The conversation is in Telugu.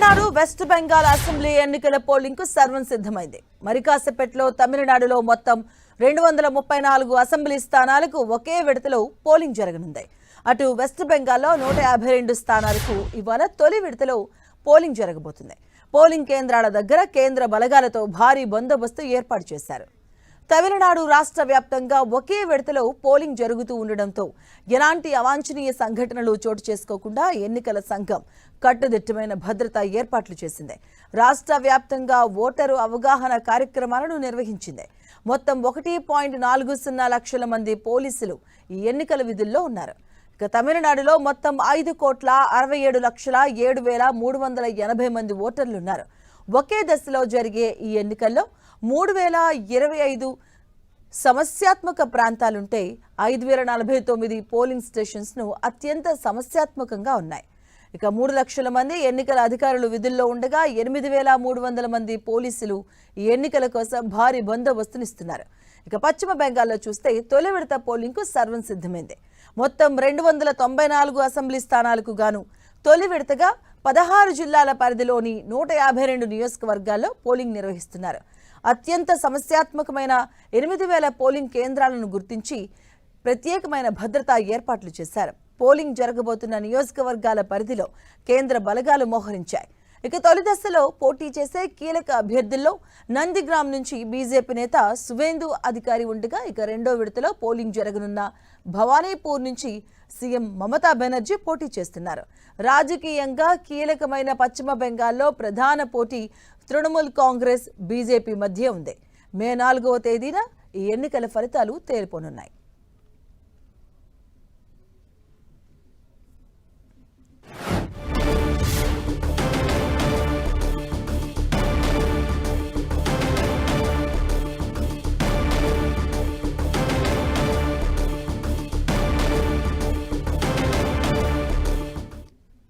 తమిళనాడు వెస్ట్ బెంగాల్ అసెంబ్లీ ఎన్నికల పోలింగ్ కు సర్వం సిద్ధమైంది. మరి కాసేపట్లో తమిళనాడులో మొత్తం 234 అసెంబ్లీ స్థానాలకు ఒకే విడతలో పోలింగ్ జరగనుంది. అటు వెస్ట్ బెంగాల్లో 152 స్థానాలకు ఇవాళ తొలి విడతలో పోలింగ్ జరగబోతుంది. పోలింగ్ కేంద్రాల దగ్గర కేంద్ర బలగాలతో భారీ బందోబస్తు ఏర్పాటు చేశారు. తమిళనాడు రాష్ట్ర వ్యాప్తంగా ఒకే విడతలో పోలింగ్ జరుగుతూ ఉండడంతో ఎలాంటి అవాంఛనీయ సంఘటనలు చోటు చేసుకోకుండా ఎన్నికల సంఘం కట్టుదిట్టమైన భద్రతా ఏర్పాట్లు చేసింది. రాష్ట్ర వ్యాప్తంగా ఓటరు అవగాహన కార్యక్రమాలను నిర్వహించింది. మొత్తం 1.40 లక్షల మంది పోలీసులు ఈ ఎన్నికల విధుల్లో ఉన్నారు. ఇక తమిళనాడులో మొత్తం 5,67,7,380 మంది ఓటర్లు ఉన్నారు. ఒకే దశలో జరిగే ఈ ఎన్నికల్లో 3,025 సమస్యాత్మక ప్రాంతాలుంటే 5,049 పోలింగ్ స్టేషన్స్ను అత్యంత సమస్యాత్మకంగా ఉన్నాయి. ఇక 3 లక్షల మంది ఎన్నికల అధికారులు విధుల్లో ఉండగా 8,300 మంది పోలీసులు ఈ ఎన్నికల కోసం భారీ బందోబస్తునిస్తున్నారు. ఇక పశ్చిమ బెంగాల్లో చూస్తే తొలి విడత పోలింగ్కు సర్వం సిద్ధమైంది. మొత్తం 294 అసెంబ్లీ స్థానాలకు గాను తొలి విడతగా 16 జిల్లాల పరిధిలోని 152 నియోజకవర్గాల్లో పోలింగ్ నిర్వహిస్తున్నారు. అత్యంత సమస్యాత్మకమైన 8,000 పోలింగ్ కేంద్రాలను గుర్తించి ప్రత్యేకమైన భద్రతా ఏర్పాట్లు చేశారు. పోలింగ్ జరగబోతున్న నియోజకవర్గాల పరిధిలో కేంద్ర బలగాలు మోహరించాయి. ఇక తొలి దశలో పోటీ చేసే కీలక అభ్యర్థుల్లో నందిగ్రామ్ నుంచి బీజేపీ నేత సువేందు అధికారి ఉండగా, ఇక రెండో విడతలో పోలింగ్ జరగనున్న భవానీపూర్ నుంచి సీఎం మమతా బెనర్జీ పోటీ చేస్తున్నారు. రాజకీయంగా కీలకమైన పశ్చిమ బెంగాల్లో ప్రధాన పోటీ తృణమూల్ కాంగ్రెస్ బీజేపీ మధ్య ఉంది. మే 4వ తేదీన ఈ ఎన్నికల ఫలితాలు తేలిపోనున్నాయి.